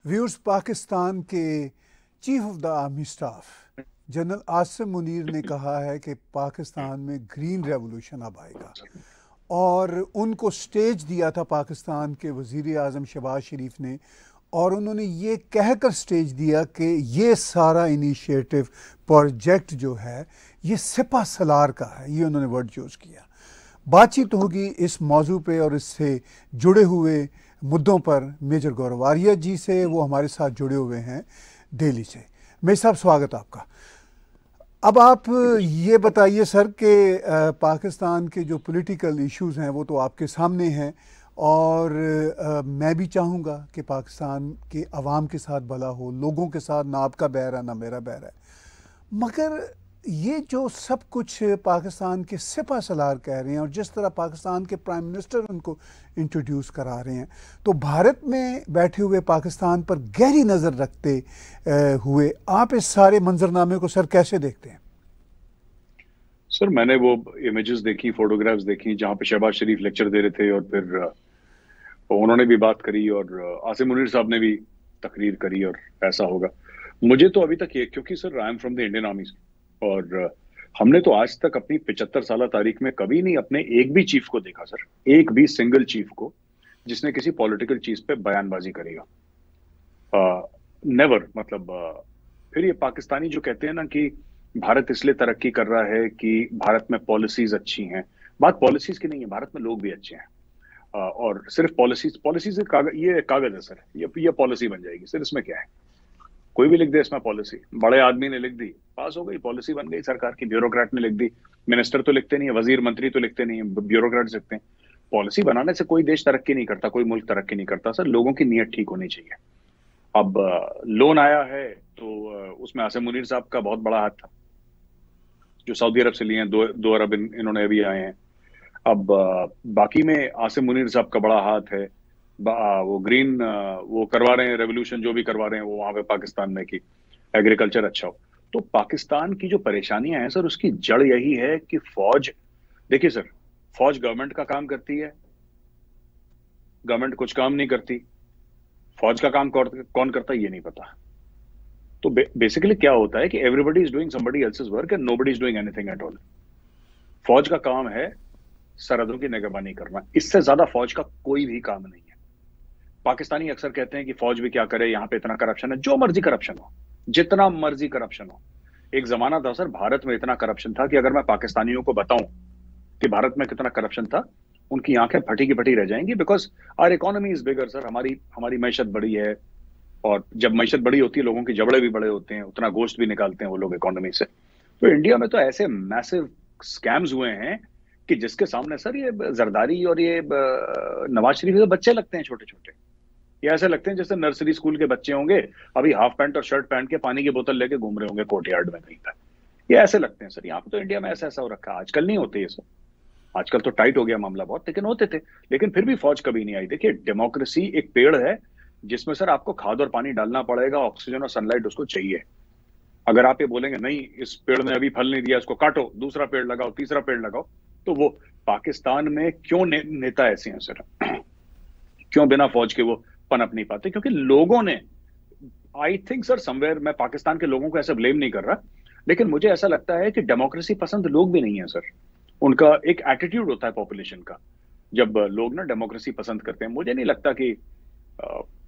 Viewers, Pakistan के chief of the army staff general Asim Munir ने कहा है कि पाकिस्तान में ग्रीन रेवोल्यूशन अब आएगा और उनको स्टेज दिया था पाकिस्तान के वज़ीर आज़म शहबाज शरीफ ने, और उन्होंने ये कहकर स्टेज दिया कि ये सारा इनिशिएटिव प्रोजेक्ट जो है ये सिपा सलार का है। ये उन्होंने वर्ड यूज़ किया। बातचीत होगी इस मौजू पे और इससे जुड़े हुए मुद्दों पर मेजर गौरव आर्या जी से। वो हमारे साथ जुड़े हुए हैं दिल्ली से। मेजर साहब, स्वागत आपका। अब आप ये बताइए सर कि पाकिस्तान के जो पॉलिटिकल इश्यूज़ हैं वो तो आपके सामने हैं, और मैं भी चाहूँगा कि पाकिस्तान के अवाम के साथ भला हो, लोगों के साथ ना आपका बैर है ना मेरा बैर है, मगर ये जो सब कुछ पाकिस्तान के सिपा सलार कह रहे हैं और जिस तरह पाकिस्तान के प्राइम मिनिस्टर उनको इंट्रोड्यूस करा रहे हैं, तो भारत में बैठे हुए पाकिस्तान पर गहरी नज़र रखते हुए आप इस सारे मंजरनामे को सर कैसे देखते हैं? सर, मैंने वो इमेजेस देखी, फोटोग्राफ्स देखी जहाँ पे शहबाज शरीफ लेक्चर दे रहे थे और फिर उन्होंने भी बात करी और आसिम मुनीर साहब ने भी तकरीर करी और ऐसा होगा। मुझे तो अभी तक ये, क्योंकि sir I am from the Indian army और हमने तो आज तक अपनी 75 साल तारीख में कभी नहीं अपने एक भी चीफ को देखा सर, एक भी सिंगल चीफ को जिसने किसी पॉलिटिकल चीज पे बयानबाजी करेगा। नेवर। मतलब फिर ये पाकिस्तानी जो कहते हैं ना कि भारत इसलिए तरक्की कर रहा है कि भारत में पॉलिसीज अच्छी हैं, बात पॉलिसीज की नहीं है, भारत में लोग भी अच्छे हैं। और सिर्फ पॉलिसीज ये कागज है सर, ये पॉलिसी बन जाएगी सर। इसमें क्या है, कोई भी लिख दे इसमें पॉलिसी, बड़े आदमी ने लिख दी, पास हो गई, पॉलिसी बन गई सरकार की। ब्यूरोक्रेट ने लिख दी, मिनिस्टर तो लिखते नहीं है, वजीर मंत्री तो लिखते नहीं है, ब्यूरोक्रेट लिखते हैं। पॉलिसी बनाने से कोई देश तरक्की नहीं करता, कोई मुल्क तरक्की नहीं करता सर। लोगों की नीयत ठीक होनी चाहिए। अब लोन आया है तो उसमें आसिम मुनीर साहब का बहुत बड़ा हाथ था, जो सऊदी अरब से लिए हैं, 2 अरब इन्होंने अभी आए हैं। अब बाकी में आसिम मुनीर साहब का बड़ा हाथ है। वो ग्रीन वो करवा रहे हैं, रेवोल्यूशन जो भी करवा रहे हैं वो वहां पे पाकिस्तान में कि एग्रीकल्चर अच्छा हो। तो पाकिस्तान की जो परेशानियां हैं सर, उसकी जड़ यही है कि फौज, देखिए सर, फौज गवर्नमेंट का काम करती है, गवर्नमेंट कुछ काम नहीं करती। फौज का काम कौन करता है ये नहीं पता। तो बेसिकली क्या होता है कि everybody is doing somebody else's work and nobody is doing anything at all. फौज का काम है सरहदों की निगरानी करना, इससे ज्यादा फौज का कोई भी काम नहीं है। पाकिस्तानी अक्सर कहते हैं कि फौज भी क्या करे, यहाँ पे इतना करप्शन है। जो मर्जी करप्शन हो, जितना मर्जी करप्शन हो। एक जमाना था सर, भारत में इतना करप्शन था कि अगर मैं पाकिस्तानियों को बताऊं कि भारत में कितना करप्शन था, उनकी आंखें फटी की फटी रह जाएंगी। Because our economy is bigger sir. हमारी मैशत बड़ी है, और जब मैशत बड़ी होती है लोगों के जबड़े भी बड़े होते हैं, उतना गोश्त भी निकालते हैं वो लोग इकोनॉमी से। तो इंडिया में तो ऐसे मैसिव स्कैम्स हुए हैं कि जिसके सामने सर ये जरदारी और ये नवाज शरीफ के बच्चे लगते हैं, छोटे छोटे। ये ऐसे लगते हैं जैसे नर्सरी स्कूल के बच्चे होंगे, अभी हाफ पैंट और शर्ट पहन के पानी की बोतल लेके घूम रहे होंगे कोर्टयार्ड में कहीं पर। ये ऐसे लगते हैं सर। यहाँ पे तो इंडिया में ऐसा हो रखा है। आजकल नहीं होते ये सब, आजकल तो टाइट हो गया मामला बहुत, लेकिन होते थे। लेकिन फिर भी फौज कभी नहीं आई। देखिए, डेमोक्रेसी एक पेड़ है जिसमें सर आपको खाद और पानी डालना पड़ेगा, ऑक्सीजन और सनलाइट उसको चाहिए। अगर आप ये बोलेंगे नहीं इस पेड़ ने अभी फल नहीं दिया, इसको काटो, दूसरा पेड़ लगाओ, तीसरा पेड़ लगाओ, तो वो पाकिस्तान में क्यों नेता ऐसे हैं सर? क्यों बिना फौज के वो पनप नहीं पाते? क्योंकि लोगों ने, आई थिंक सर समवेयर, मैं पाकिस्तान के लोगों को ऐसा ब्लेम नहीं कर रहा, लेकिन मुझे ऐसा लगता है कि डेमोक्रेसी पसंद लोग भी नहीं है सर। उनका एक एटीट्यूड होता है पॉपुलेशन का, जब लोग ना डेमोक्रेसी पसंद करते हैं। मुझे नहीं लगता कि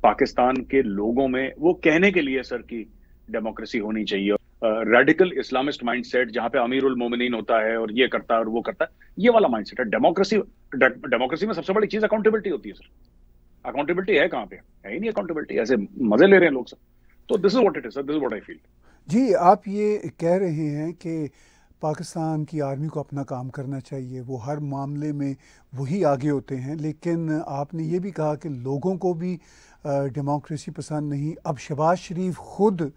पाकिस्तान के लोगों में वो कहने के लिए सर कि डेमोक्रेसी होनी चाहिए। रेडिकल इस्लामिस्ट माइंडसेट जहां पे अमीरुल मोमिनीन होता है और ये करता है और वो करता है, ये वाला माइंडसेट है। डेमोक्रेसी में सबसे बड़ी चीज अकाउंटेबिलिटी होती है सर। अकाउंटेबिलिटी है कहां पे? है ही नहीं अकाउंटेबिलिटी। ऐसे मजे ले रहे हैं लोग सर। तो this is what it is sir, this is what I feel. जी, आप ये कह रहे हैं कि पाकिस्तान की आर्मी को अपना काम करना चाहिए, वो हर मामले में वही आगे होते हैं, लेकिन आपने ये भी कहा कि लोगों को भी डेमोक्रेसी पसंद नहीं। अब शहबाज शरीफ खुद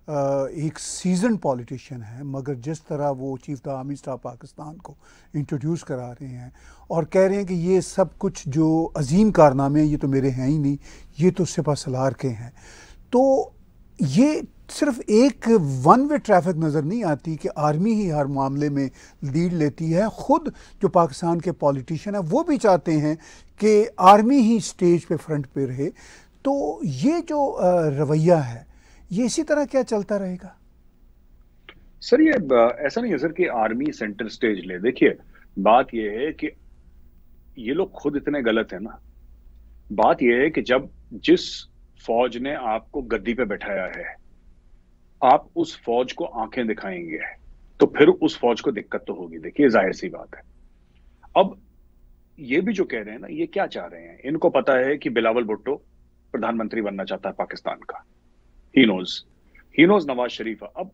एक सीजन पॉलिटिशियन है, मगर जिस तरह वो chief the army staff Pakistan को इंट्रोड्यूस करा रहे हैं और कह रहे हैं कि ये सब कुछ जो अजीम कारनामे हैं ये तो मेरे हैं ही नहीं, ये तो सिपा सलार के हैं, तो ये सिर्फ एक वन वे ट्रैफिक नज़र नहीं आती कि आर्मी ही हर मामले में लीड लेती है। ख़ुद जो पाकिस्तान के पॉलिटिशियन हैं वो भी चाहते हैं कि आर्मी ही स्टेज पे फ्रंट पे रहे। तो ये जो रवैया है, ये इसी तरह क्या चलता रहेगा? सर ये ऐसा नहीं है सर कि आर्मी सेंटर स्टेज ले। देखिए, बात ये है कि ये लोग खुद इतने गलत है ना। बात यह है कि जब जिस फौज ने आपको गद्दी पे बैठाया है, आप उस फौज को आंखें दिखाएंगे तो फिर उस फौज को दिक्कत तो होगी। देखिए, जाहिर सी बात है। अब ये भी जो कह रहे हैं ना, ये क्या चाह रहे हैं? इनको पता है कि बिलावल भुट्टो प्रधानमंत्री बनना चाहता है पाकिस्तान का। He knows Nawaz Sharif. अब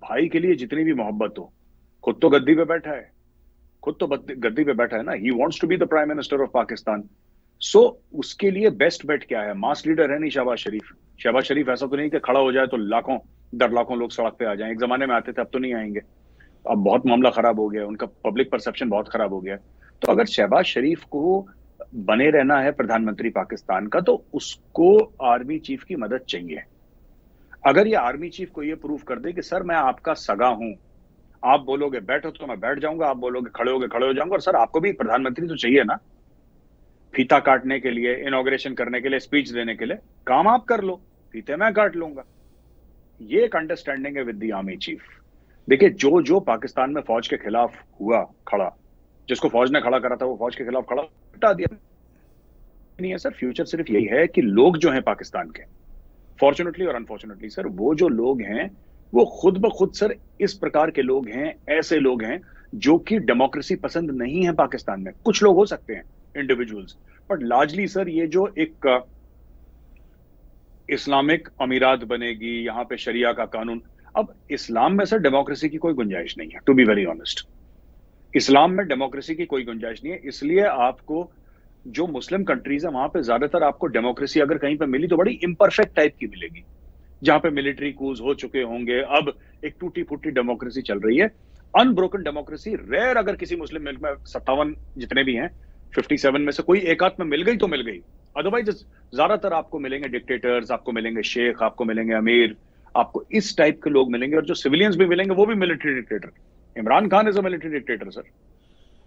भाई के लिए जितनी भी मोहब्बत हो, खुद तो गद्दी पे बैठा है, खुद तो गद्दी पे बैठा है ना। He wants to be the prime minister of Pakistan. So उसके लिए बेस्ट बेट क्या है? मास लीडर है नहीं शहबाज शरीफ। शहबाज शरीफ ऐसा तो नहीं कि खड़ा हो जाए तो लाखों दर लाखों लोग सड़क पे आ जाएं। एक जमाने में आते थे, अब तो नहीं आएंगे। अब बहुत मामला खराब हो गया, उनका पब्लिक परसेप्शन बहुत खराब हो गया। तो अगर शहबाज शरीफ को बने रहना है प्रधानमंत्री पाकिस्तान का, तो उसको आर्मी चीफ की मदद चाहिए। अगर ये आर्मी चीफ को ये प्रूव कर दे कि सर मैं आपका सगा हूं, आप बोलोगे बैठो तो मैं बैठ जाऊंगा, आप बोलोगे खड़े होगे खड़े हो जाऊंगा, और सर आपको भी प्रधानमंत्री तो चाहिए ना, फीता काटने के लिए, इनॉग्रेशन करने के लिए, स्पीच देने के लिए, काम आप कर लो, फीते मैं काट लूंगा। ये एक अंडरस्टैंडिंग है विद द आर्मी चीफ। देखिए, जो जो पाकिस्तान में फौज के खिलाफ हुआ खड़ा, जिसको फौज ने खड़ा करा था वो फौज के खिलाफ खड़ा हटा दिया। नहीं है सर, फ्यूचर सिर्फ यही है कि लोग जो हैं पाकिस्तान के, फॉर्चुनेटली और अनफॉर्चुनेटली सर, वो जो लोग हैं वो खुद ब खुद सर इस प्रकार के लोग हैं, ऐसे लोग हैं जो कि डेमोक्रेसी पसंद नहीं है पाकिस्तान में। कुछ लोग हो सकते हैं इंडिविजुअल्स, बट लार्जली सर ये जो एक इस्लामिक अमीरात बनेगी, यहां पे शरिया का कानून। अब इस्लाम में सर डेमोक्रेसी की कोई गुंजाइश नहीं है, टू बी वेरी ऑनेस्ट। इस्लाम में डेमोक्रेसी की कोई गुंजाइश नहीं है। इसलिए आपको जो मुस्लिम कंट्रीज है वहां पे ज्यादातर आपको डेमोक्रेसी अगर कहीं पे मिली तो बड़ी इम्परफेक्ट टाइप की मिलेगी, जहां पे मिलिट्री कूज हो चुके होंगे। अब एक टूटी फूटी डेमोक्रेसी चल रही है, अनब्रोकन डेमोक्रेसी। रेयर अगर किसी मुस्लिम मुल्क में 57 जितने भी हैं 57 में से कोई एक आध में मिल गई तो मिल गई, अदरवाइज ज्यादातर आपको मिलेंगे डिक्टेटर्स, आपको मिलेंगे शेख, आपको मिलेंगे अमीर, आपको इस टाइप के लोग मिलेंगे। और जो सिविलियंस भी मिलेंगे वो भी military dictator. Imran Khan is a military dictator sir,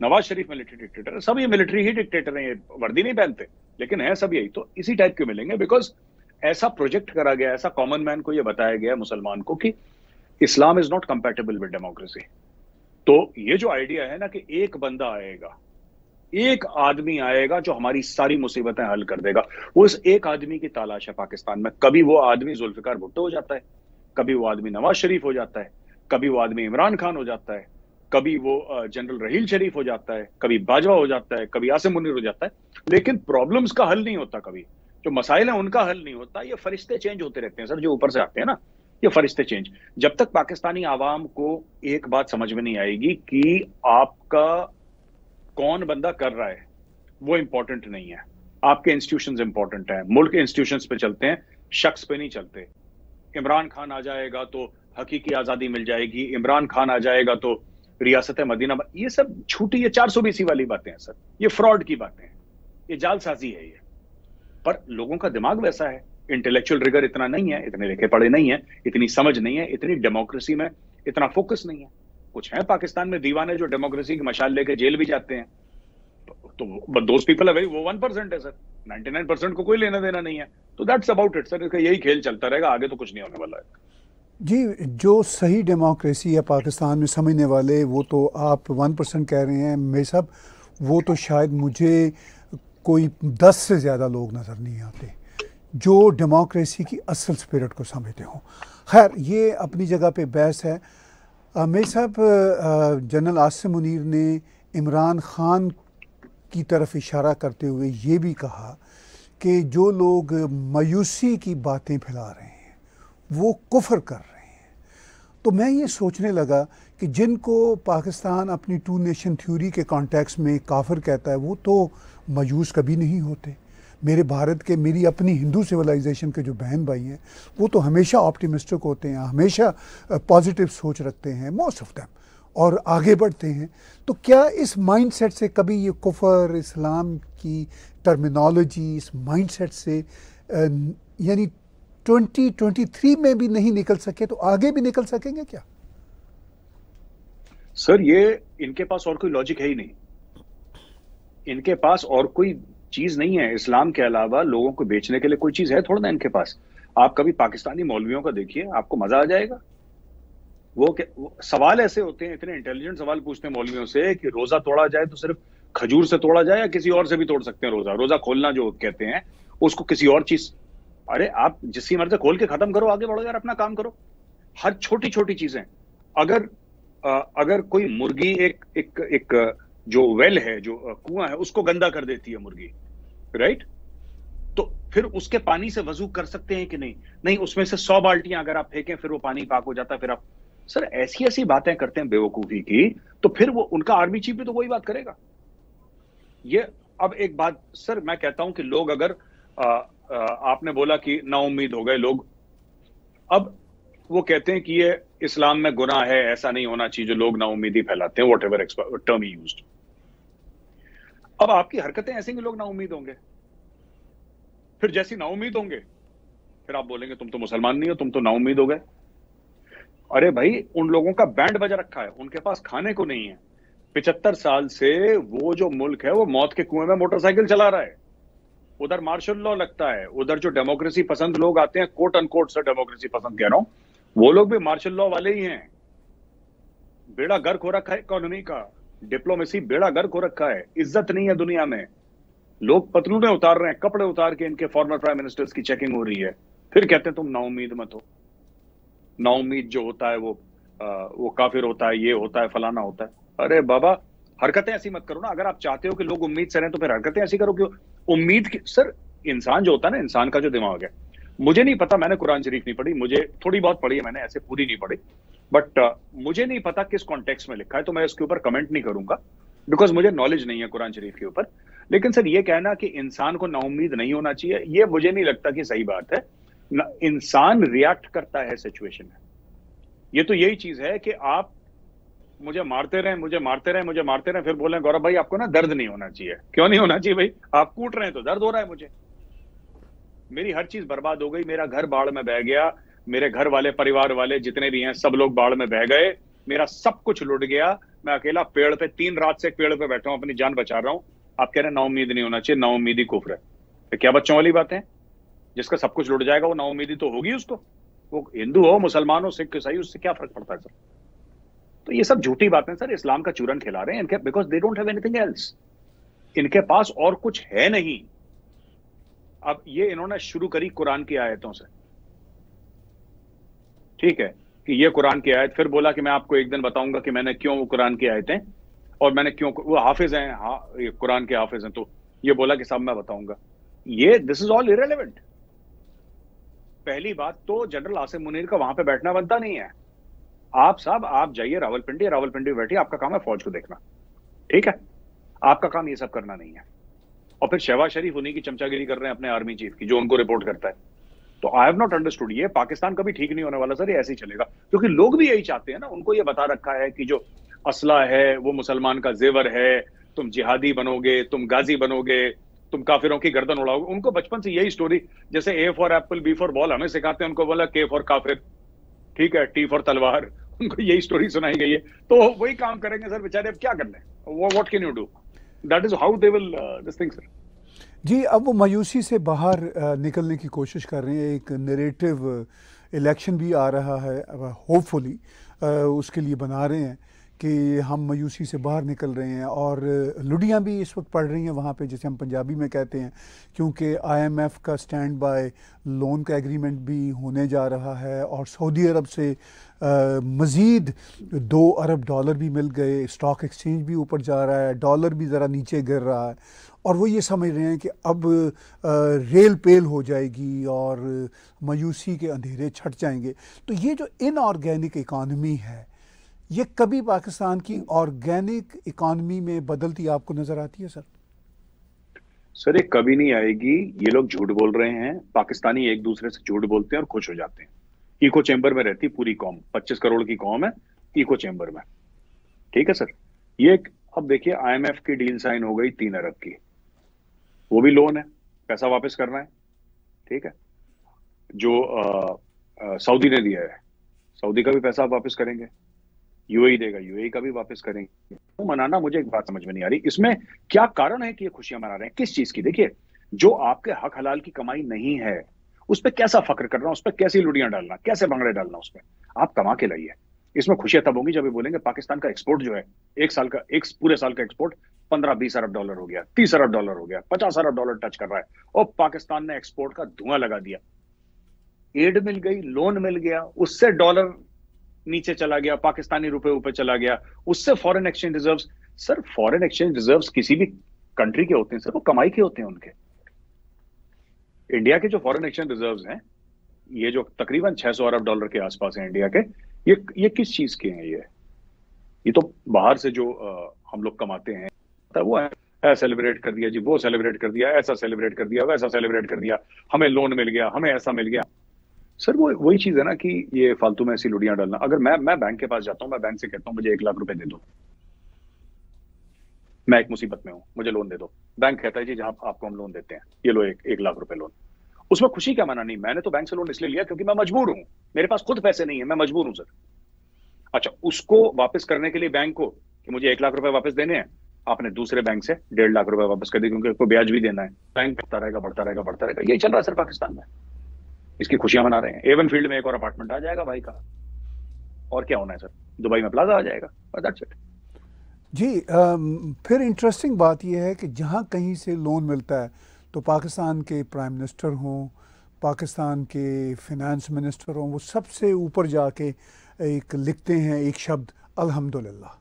Nawaz Sharif military dictator है, सब ये मिलिट्री ही डिक्टेटर हैं। ये वर्दी नहीं पहनते लेकिन है सब यही। तो इसी टाइप के मिलेंगे, बिकॉज ऐसा प्रोजेक्ट करा गया, ऐसा कॉमन मैन को ये बताया गया मुसलमान को कि Islam is not compatible with democracy. तो ये जो आइडिया है ना कि एक बंदा आएगा, एक आदमी आएगा जो हमारी सारी मुसीबतें हल कर देगा, वो इस एक आदमी की तलाश है पाकिस्तान में। कभी वो आदमी जुल्फिकार भुट्टो हो जाता है, कभी वो आदमी नवाज शरीफ हो जाता है, कभी वो आदमी इमरान खान हो जाता है, कभी वो जनरल रहील शरीफ हो जाता है, कभी बाजवा हो जाता है, कभी आसिम मुनीर हो जाता है। लेकिन प्रॉब्लम्स का हल नहीं होता, कभी जो मसाइल हैं उनका हल नहीं होता। ये फरिश्ते चेंज होते रहते हैं सर, जो ऊपर से आते हैं ना, ये फरिश्ते चेंज। जब तक पाकिस्तानी आवाम को एक बात समझ में नहीं आएगी कि आपका कौन बंदा कर रहा है वो इंपॉर्टेंट नहीं है, आपके इंस्टीट्यूशंस इंपॉर्टेंट है। मुल्क इंस्टीट्यूशंस पे चलते हैं, शख्स पे नहीं चलते। इमरान खान आ जाएगा तो हकीकी आजादी मिल जाएगी, इमरान खान आ जाएगा तो रियासत मदीना, ये सब झूठी, ये 420 वाली बातें हैं सर, ये फ्रॉड की बातें हैं, ये जालसाजी है ये। पर लोगों का दिमाग वैसा है, इंटेलेक्चुअल रिगर इतना नहीं है, इतने लिखे पढ़े नहीं है, इतनी समझ नहीं है, इतनी डेमोक्रेसी में इतना फोकस नहीं है। कुछ है पाकिस्तान में दीवाने जो डेमोक्रेसी की मशाल लेके जेल भी जाते हैं, तो दोज पीपल है, वो 1% है सर, 99% को कोई लेना देना नहीं है। तो दैट्स अबाउट इट सर, इसका यही खेल चलता रहेगा, आगे तो कुछ नहीं होने वाला है जी। जो सही डेमोक्रेसी है पाकिस्तान में समझने वाले, वो तो आप 1% कह रहे हैं मेरे साहब, वो तो शायद मुझे कोई 10 से ज़्यादा लोग नज़र नहीं आते जो डेमोक्रेसी की असल स्पिरिट को समझते हों। खैर, ये अपनी जगह पे बहस है। मेरे साहब, जनरल आसिम मुनीर ने इमरान खान की तरफ इशारा करते हुए ये भी कहा कि जो लोग मायूसी की बातें फैला रहे हैं वो कुफ्र कर रहे हैं। तो मैं ये सोचने लगा कि जिनको पाकिस्तान अपनी 2 नेशन थ्योरी के कॉन्टेक्स्ट में काफिर कहता है, वो तो मायूस कभी नहीं होते। मेरे भारत के, मेरी अपनी हिंदू सिविलाइजेशन के जो बहन भाई हैं, वो तो हमेशा ऑप्टिमिस्टिक होते हैं, हमेशा पॉजिटिव सोच रखते हैं, मोस्ट ऑफ देम, और आगे बढ़ते हैं। तो क्या इस माइंडसेट से कभी ये कुफर, इस्लाम की टर्मिनोलॉजी, इस माइंडसेट से यानी 2023 में भी नहीं निकल सके तो आगे भी निकल सकेंगे क्या? सर, ये इनके पास और कोई लॉजिक है ही नहीं, इनके पास और कोई चीज नहीं है। इस्लाम के अलावा लोगों को बेचने के लिए कोई चीज है थोड़ा ना इनके पास। आप कभी पाकिस्तानी मौलवियों का देखिए, आपको मजा आ जाएगा। वो सवाल ऐसे होते हैं, इतने इंटेलिजेंट सवाल पूछते हैं मौलवियों से कि रोजा तोड़ा जाए तो सिर्फ खजूर से तोड़ा जाए या किसी और से भी तोड़ सकते हैं रोजा? रोजा खोलना जो कहते हैं उसको किसी और चीज। अरे आप जिसकी मर्जी खोल के खत्म करो, आगे बढ़ो यार, अपना काम करो। हर छोटी छोटी चीजें, अगर अगर कोई मुर्गी एक एक एक जो वेल है, जो कुआं है, उसको गंदा कर देती है मुर्गी, राइट, तो फिर उसके पानी से वजू कर सकते हैं कि नहीं? नहीं, उसमें से 100 बाल्टियां अगर आप फेंकें फिर वो पानी पाक हो जाता है। फिर आप सर ऐसी ऐसी बातें करते हैं बेवकूफी की, तो फिर वो उनका आर्मी चीफ भी तो वही बात करेगा। ये अब एक बात सर मैं कहता हूं कि लोग अगर आपने बोला कि नाउम्मीद हो गए लोग, अब वो कहते हैं कि ये इस्लाम में गुनाह है, ऐसा नहीं होना चाहिए, जो लोग नाउम्मीदी फैलाते हैं, वॉट एवर टर्म यूज्ड। अब आपकी हरकतें ऐसे कि लोग नाउम्मीद होंगे, फिर जैसी नाउम्मीद होंगे फिर आप बोलेंगे तुम तो मुसलमान नहीं हो, तुम तो नाउम्मीद हो गए। अरे भाई, उन लोगों का बैंड बजा रखा है, उनके पास खाने को नहीं है। 75 साल से वो जो मुल्क है वो मौत के कुएं में मोटरसाइकिल चला रहा है। उधर मार्शल लॉ लगता है, उधर जो डेमोक्रेसी पसंद लोग आते हैं, कोट अनकोट से डेमोक्रेसी पसंद कह रहा हूं, वो लोग भी मार्शल लॉ वाले ही हैं। बेड़ा गर्क हो रखा है इकोनॉमी का, डिप्लोमेसी बेड़ा गर्क हो रखा है, इज्जत नहीं है दुनिया में। लोग पतलूने उतार रहे हैं, कपड़े उतार के इनके फॉर्मर प्राइम मिनिस्टर्स की चेकिंग हो रही है, फिर कहते हैं तुम नाउम्मीद मत हो। नाउम्मीद जो होता है वो काफिर होता है, ये होता है, फलाना होता है। अरे बाबा, हरकतें ऐसी मत करो ना। अगर आप चाहते हो कि लोग उम्मीद से रहें तो फिर हरकतें ऐसी करो कि उम्मीद की। सर इंसान जो होता है ना, इंसान का जो दिमाग है, मुझे नहीं पता, मैंने कुरान शरीफ नहीं पढ़ी, मुझे थोड़ी बहुत पढ़ी है मैंने, ऐसे पूरी नहीं पढ़ी, बट मुझे नहीं पता किस कॉन्टेक्स्ट में लिखा है, तो मैं इसके ऊपर कमेंट नहीं करूंगा बिकॉज मुझे नॉलेज नहीं है कुरान शरीफ के ऊपर। लेकिन सर ये कहना कि इंसान को नाउम्मीद नहीं होना चाहिए, ये मुझे नहीं लगता कि सही बात है। इंसान रिएक्ट करता है सिचुएशन में। ये तो यही चीज है कि आप मुझे मारते रहे, मुझे मारते रहे, मुझे मारते रहे, फिर बोले गौरव भाई आपको ना दर्द नहीं होना चाहिए। क्यों नहीं होना चाहिए भाई? आप कूट रहे हैं तो दर्द हो रहा है मुझे। मेरी हर चीज बर्बाद हो गई, मेरा घर बाढ़ में बह गया, मेरे घर वाले, परिवार वाले जितने भी हैं सब लोग बाढ़ में बह गए, मेरा सब कुछ लुट गया, मैं अकेला पेड़ पे 3 रात से एक पेड़ पे बैठा हूं, अपनी जान बचा रहा हूं। आप कह रहे हैं नाउम्मीद नहीं होना चाहिए, नाउम्मीदी कुफ्र है। तो क्या बच्चों वाली बात है? जिसका सब कुछ लुट जाएगा वो नाउम्मीदी तो होगी उसको, वो हिंदू हो, मुसलमान हो, सिख, ईसाई, उससे क्या फर्क पड़ता है सर? तो ये सब झूठी बातें सर, इस्लाम का चूरन खिला रहे हैं इनके, because they don't have anything else. इनके पास और कुछ है नहीं। अब ये इन्होंने शुरू करी कुरान की आयतों से, ठीक है, कि ये कुरान की आयत, फिर बोला कि मैं आपको एक दिन बताऊंगा कि मैंने क्यों वो कुरान की आयतें, और मैंने क्यों, वो हाफिज हैं, ये कुरान के हाफिज हैं, तो ये बोला कि साहब मैं बताऊंगा। ये दिस इज ऑल इरेलेवेंट। पहली बात तो जनरल आसिम मुनीर का वहां पे बैठना बनता नहीं है। आप साहब आप जाइए रावलपिंडी, रावलपिंडी बैठिए, आपका काम है फौज को देखना, ठीक है? आपका काम ये सब करना नहीं है। और फिर शहबाज शरीफ उन्हीं की चमचागिरी कर रहे हैं अपने आर्मी चीफ की, जो उनको रिपोर्ट करता है। तो आई हैव नॉट अंडरस्टूड, ये पाकिस्तान कभी ठीक नहीं होने वाला सर, ये ऐसे ही चलेगा, क्योंकि लोग भी यही चाहते हैं ना। उनको ये बता रखा है कि जो असला है वो मुसलमान का जेवर है, तुम जिहादी बनोगे, तुम गाजी बनोगे, तुम काफिरों की गर्दन उड़ाओगे। उनको बचपन से यही स्टोरी, जैसे A for apple, B for ball हमें सिखाते हैं, उनको बोला के फॉर काफिर, ठीक है, टी फॉर तलवार, उनको यही स्टोरी सुनाई गई है, तो वही काम करेंगे सर बेचारे। अब क्या करना है, what can you do? That is how they will this thing sir. जी, अब वो मायूसी से बाहर निकलने की कोशिश कर रहे हैं। एक नैरेटिव इलेक्शन भी आ रहा है, होपफुली उसके लिए बना रहे हैं कि हम मायूसी से बाहर निकल रहे हैं, और लुडियाँ भी इस वक्त पड़ रही हैं वहाँ पे, जैसे हम पंजाबी में कहते हैं, क्योंकि IMF का स्टैंड बाय लोन का एग्रीमेंट भी होने जा रहा है, और सऊदी अरब से मज़ीद $2 अरब भी मिल गए, स्टॉक एक्सचेंज भी ऊपर जा रहा है, डॉलर भी ज़रा नीचे गिर रहा है, और वो ये समझ रहे हैं कि अब रेल पेल हो जाएगी और मायूसी के अंधेरे छट जाएंगे। तो ये जो इनऑर्गेनिक इकॉनमी है, ये कभी पाकिस्तान की ऑर्गेनिक इकॉनमी में बदलती आपको नजर आती है सर? सर ये कभी नहीं आएगी। ये लोग झूठ बोल रहे हैं, पाकिस्तानी एक दूसरे से झूठ बोलते हैं और खुश हो जाते हैं। इको चेंबर में रहती पूरी कौम, 25 करोड़ की कौम है इको चेंबर में, ठीक है सर। ये अब देखिए IMF की डील साइन हो गई 3 अरब की, वो भी लोन है, पैसा वापस करना है, ठीक है। जो सऊदी ने दिया है, सऊदी का भी पैसा आप वापस करेंगे, यूएई देगा, यूएई का भी वापस करेंगे। तो मनाना, मुझे एक बात समझ में नहीं आ रही, इसमें क्या कारण है कि ये खुशियां मना रहे हैं, किस चीज की? देखिए, जो आपके हक हलाल की कमाई नहीं है उस पर कैसा फक्र करना, उस पर कैसी लुड़ियां डालना, कैसे भंगड़े डालना, उस पर आप कमा के लाइए। इसमें खुशियां तब होंगी जब ये बोलेंगे पाकिस्तान का एक्सपोर्ट जो है, एक पूरे साल का एक्सपोर्ट 15-20 अरब डॉलर हो गया, 30 अरब डॉलर हो गया, 50 अरब डॉलर टच कर रहा है, और पाकिस्तान ने एक्सपोर्ट का धुआं लगा दिया। एड मिल गई, लोन मिल गया, उससे डॉलर नीचे चला गया, पाकिस्तानी रुपए ऊपर चला गया, उससे foreign exchange reserves. Sir, foreign exchange reserves किसी भी कंट्री के होते हैं सर, वो कमाई के होते हैं उनके। इंडिया के जो फॉरेन एक्सचेंज रिजर्व्स हैं, ये जो तकरीबन 600 अरब डॉलर के आसपास हैं इंडिया के, ये किस चीज के हैं? ये तो बाहर से जो हम लोग कमाते हैं, वो है सेलिब्रेट कर दिया जी, वो सेलिब्रेट कर दिया, ऐसा सेलिब्रेट कर दिया, वैसा सेलिब्रेट कर दिया, हमें लोन मिल गया, हमें ऐसा मिल गया। सर, वो वही चीज है ना कि ये फालतू में ऐसी लुड़ियां डालना। अगर मैं बैंक के पास जाता हूं, मैं बैंक से कहता हूं मुझे 1 लाख रुपए दे दो, मैं एक मुसीबत में हूं, मुझे लोन दे दो। बैंक कहता है जी जहां आपको हम लोन देते हैं, ये लो 1 लाख रुपए लोन। उसमें खुशी क्या मनानी? मैंने तो बैंक से लोन इसलिए लिया क्योंकि मैं मजबूर हूं, मेरे पास खुद पैसे नहीं है, मैं मजबूर हूं सर। अच्छा, उसको वापस करने के लिए बैंक को कि मुझे 1 लाख रुपए वापस देने हैं, आपने दूसरे बैंक से 1.5 लाख रुपए वापस कर दिए क्योंकि उसको ब्याज भी देना है। बैंक बढ़ता रहेगा, बढ़ता रहेगा, बढ़ता रहेगा। यही चल रहा है सर पाकिस्तान में। इसकी खुशियां मना रहे हैं। एवन फील्ड में एक और अपार्टमेंट आ जाएगा भाई का, और क्या होना है सर? दुबई में प्लाजा आ जाएगा, दैट्स इट। जी, फिर इंटरेस्टिंग बात यह है कि जहाँ कहीं से लोन मिलता है तो पाकिस्तान के प्राइम मिनिस्टर हों, पाकिस्तान के फिनेंस मिनिस्टर हों, वो सबसे ऊपर जाके एक लिखते हैं एक शब्द, अल्हम्दुलिल्लाह।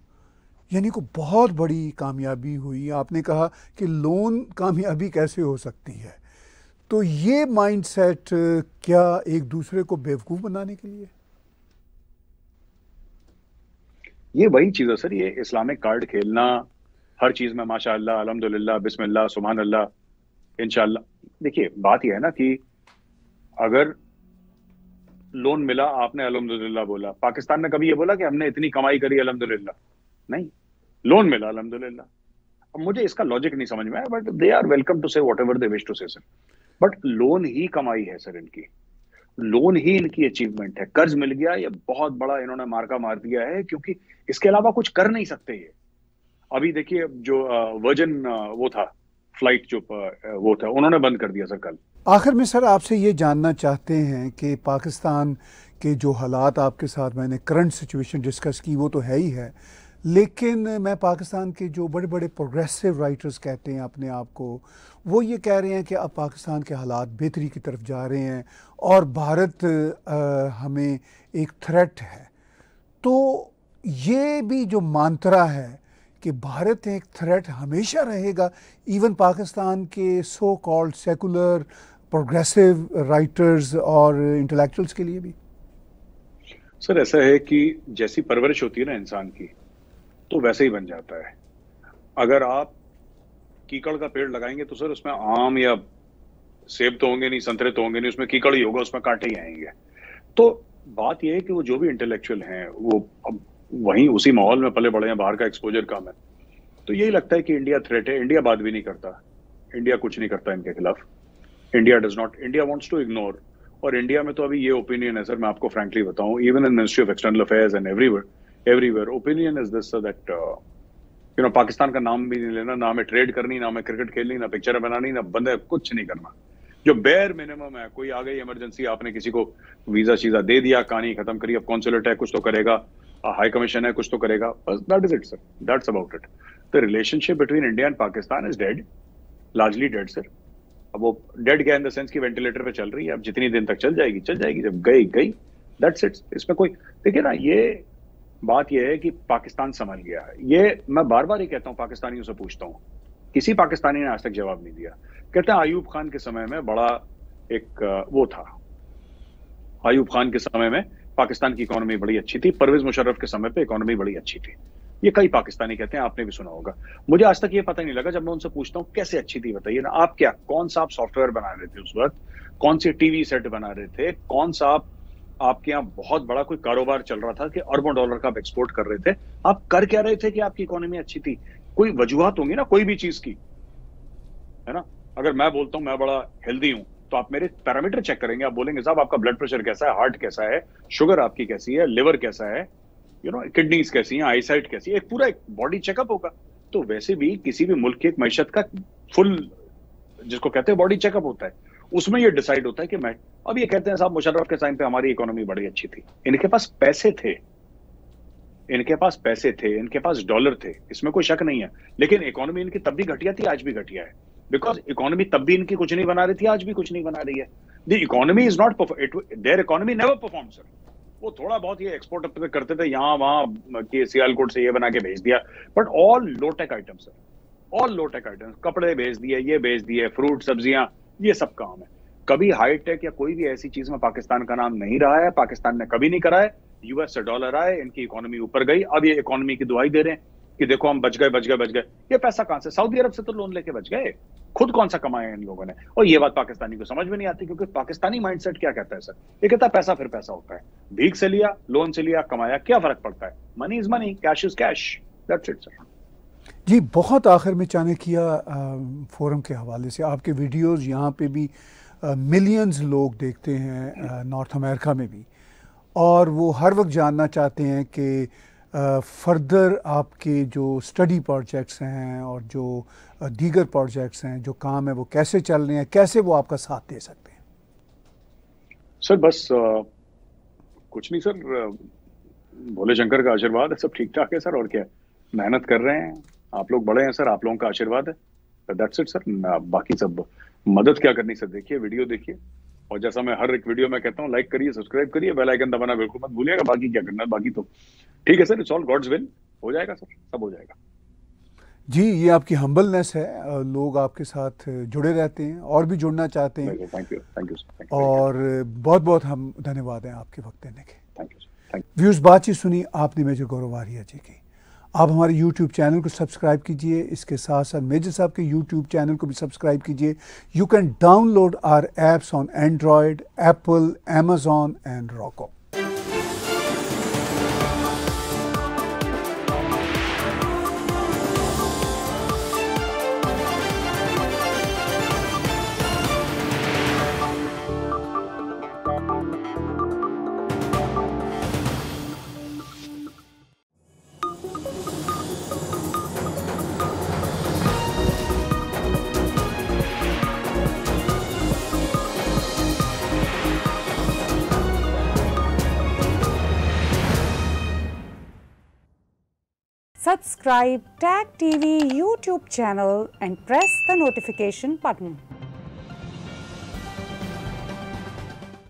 यानी को बहुत बड़ी कामयाबी हुई। आपने कहा कि लोन कामयाबी कैसे हो सकती है, तो ये माइंडसेट क्या एक दूसरे को बेवकूफ़ बनाने के लिए? ये वही चीज है सर, ये इस्लामिक कार्ड खेलना, हर चीज में माशाअल्लाह, अल्हम्दुलिल्लाह, बिस्मिल्लाह, सुभान अल्लाह, इंशाअल्लाह। देखिए, बात यह है ना कि अगर लोन मिला, आपने अल्हम्दुलिल्लाह बोला, पाकिस्तान ने कभी ये बोला कि हमने इतनी कमाई करी अल्हम्दुलिल्लाह? नहीं, लोन मिला अल्हम्दुलिल्लाह। अब मुझे इसका लॉजिक नहीं समझ में आया, but they are welcome to say whatever they wish to say sir. But loan ही कमाई है सर इनकी, लोन ही इनकी अचीवमेंट है। कर्ज मिल गया, ये बहुत बड़ा इन्होंने मार्का मार दिया है, क्योंकि इसके अलावा कुछ कर नहीं सकते ये। अभी देखिए, जो वर्जन वो था फ्लाइट, जो वो था, उन्होंने बंद कर दिया सर कल। आखिर में सर आपसे ये जानना चाहते हैं कि पाकिस्तान के जो हालात आपके साथ मैंने करंट सिचुएशन डिस्कस की, वो तो है ही है, लेकिन मैं पाकिस्तान के जो बड़े बड़े प्रोग्रेसिव राइटर्स कहते हैं अपने आप को, वो ये कह रहे हैं कि अब पाकिस्तान के हालात बेहतरी की तरफ जा रहे हैं और भारत हमें एक थ्रेट है। तो ये भी जो मांत्रा है कि भारत एक थ्रेट हमेशा रहेगा, इवन पाकिस्तान के so called secular progressive writers और इंटेलेक्चुअल्स के लिए भी? सर, ऐसा है कि जैसी परवरिश होती है ना इंसान की, तो वैसे ही बन जाता है। अगर आप कीकड़ का पेड़ लगाएंगे तो सर उसमें आम या सेब तो होंगे नहीं, संतरे तो होंगे नहीं, उसमें कीकड़ ही होगा, उसमें कांटे ही आएंगे। तो बात यह है कि वो जो भी इंटेलेक्चुअल हैं, वो अब वहीं उसी माहौल में पले बड़े हैं, बाहर का एक्सपोजर कम है, तो यही लगता है कि इंडिया थ्रेट है। इंडिया बात भी नहीं करता, इंडिया कुछ नहीं करता इनके खिलाफ। India does not, India wants to ignore. और इंडिया में तो अभी ये ओपिनियन है सर, मैं आपको फ्रैंकली बताऊं, even in ministry of external affairs and everywhere opinion is this that Pakistan का नाम भी नहीं लेना, ना हमें ट्रेड करनी, ना हमें क्रिकेट खेलनी, ना पिक्चर बनानी, ना बंदे, कुछ नहीं करना। जो बेयर मिनिमम है, कोई आ गई इमरजेंसी, आपने किसी को वीजा शीजा दे दिया, कहानी खत्म करी। अब कॉन्सुलेट है, कुछ तो करेगा, हाई कमीशन है, कुछ तो करेगा, बस that is it sir, that's about it. The relationship between India and Pakistan is dead, largely dead sir. अब वो डेड गया इन द सेंस की वेंटिलेटर पे चल रही है, अब जितनी दिन तक चल जाएगी, जब गई, दैट्स इट। इसमें कोई, देखिए ना, ये बात ये है कि पाकिस्तान संभल गया है। ये मैं बार बार ही कहता हूँ, पाकिस्तानियों से पूछता हूँ, किसी पाकिस्तानी ने आज तक जवाब नहीं दिया। कहते हैं आयूब खान के समय में बड़ा एक वो था, आयूब खान के समय में पाकिस्तान की इकोनॉमी बड़ी अच्छी थी, परवेज मुशर्रफ के समय पे इकोनॉमी बड़ी अच्छी थी। ये कई पाकिस्तानी कहते हैं, आपने भी सुना होगा। मुझे आज तक ये पता नहीं लगा, जब मैं उनसे पूछता हूँ कैसे अच्छी थी बताइए ना, आप क्या, कौन सा आप सॉफ्टवेयर बना रहे थे उस वक्त, कौन से टीवी सेट बना रहे थे, कौन सा आपके यहाँ बहुत बड़ा कोई कारोबार चल रहा था कि अरबों डॉलर का आप एक्सपोर्ट कर रहे थे, आप कर क्या रहे थे कि आपकी इकोनॉमी अच्छी थी? कोई वजूहत होंगी ना कोई भी चीज की, है ना। अगर मैं बोलता हूं मैं बड़ा हेल्दी हूं, तो आप मेरे पैरामीटर चेक करेंगे, आप बोलेंगे साहब आपका ब्लड प्रेशर कैसा है, हार्ट कैसा है, शुगर आपकी कैसी है, लिवर कैसा है, किडनीज कैसी हैं, आईसाइट कैसी है, एक पूरा एक बॉडी चेकअप होगा। तो वैसे भी किसी भी मुल्क की एक मैशत का फुल, जिसको कहते हैं बॉडी चेकअप होता है, उसमें ये डिसाइड होता है कि मैं, अब ये कहते हैं साहब मुशर्रफ के टाइम पे हमारी इकोनॉमी बड़ी अच्छी थी, इनके पास पैसे थे, इनके पास डॉलर थे, इसमें कोई शक नहीं है, लेकिन इकोनॉमी इनकी तब भी घटिया थी, आज भी घटिया है, बिकॉज इकोनॉमी तब भी इनकी कुछ नहीं बना रही थी, आज भी कुछ नहीं बना रही है। The economy is not, there economy never perform sir. वो थोड़ा बहुत ये एक्सपोर्ट करते थे यहाँ वहां के, सियालकोट से ये बना के भेज दिया, but all low tech items sir, all low tech items, कपड़े भेज दिए, ये भेज दिए, फ्रूट सब्जियां, ये सब काम है। कभी हाई टेक या कोई भी ऐसी चीज में पाकिस्तान का नाम नहीं रहा है, पाकिस्तान ने कभी नहीं करा है। यूएस से डॉलर आए, इनकी इकोनॉमी ऊपर गई, अब ये इकोनॉमी की दुहाई दे रहे हैं कि देखो हम बच गए। ये पैसा कहां से? सऊदी अरब से तो लोन लेके बच गए, खुद कौन सा कमाया है इन लोगों ने। और ये बात पाकिस्तानी को समझ में नहीं आती, क्योंकि पाकिस्तानी माइंडसेट क्या कहता है सर, ये कहता है पैसा फिर पैसा होता है, भीख से लिया, लोन से लिया, कमाया, क्या फर्क पड़ता है, money is money, cash is cash, that's it sir. जी, बहुत आखिर में चाणक्य फोरम के हवाले से आपके वीडियोस यहाँ पे भी मिलियंस लोग देखते हैं, नॉर्थ अमेरिका में भी, और वो हर वक्त जानना चाहते हैं कि फर्दर आपके जो स्टडी प्रोजेक्ट्स हैं और जो दीगर प्रोजेक्ट्स हैं, जो काम है, वो कैसे चल रहे हैं, कैसे वो आपका साथ दे सकते हैं? सर बस कुछ नहीं सर, भोले शंकर का आशीर्वाद है, सब ठीक ठाक है सर, और क्या, मेहनत कर रहे हैं, आप लोग बड़े हैं सर, आप लोगों का आशीर्वाद है, दैट्स इट सर। बाकी सब मदद क्या करनी सर, देखिए वीडियो देखिए, और जैसा मैं हर एक वीडियो में कहता हूँ, लाइक करिए, सब्सक्राइब करिए, बेल आइकन दबाना बिल्कुल मत भूलिएगा। बाकी क्या करना है, बाकी तो ठीक है sir, it's all God's will, हो जाएगा सर, सब हो जाएगा। जी, ये आपकी हम्बलनेस है, लोग आपके साथ जुड़े रहते हैं और भी जुड़ना चाहते हैं। थैंक यू सर, और बहुत बहुत हम धन्यवाद हैं आपके वक्त देने के। Thank you. व्यूज़, बातचीत सुनी आपने मेजर गौरव आर्या जी की। आप हमारे YouTube चैनल को सब्सक्राइब कीजिए, इसके साथ साथ मेजर साहब के YouTube चैनल को भी सब्सक्राइब कीजिए। You can download our apps on Android, Apple, Amazon and Roku। Subscribe TAG TV YouTube channel and press the notification button.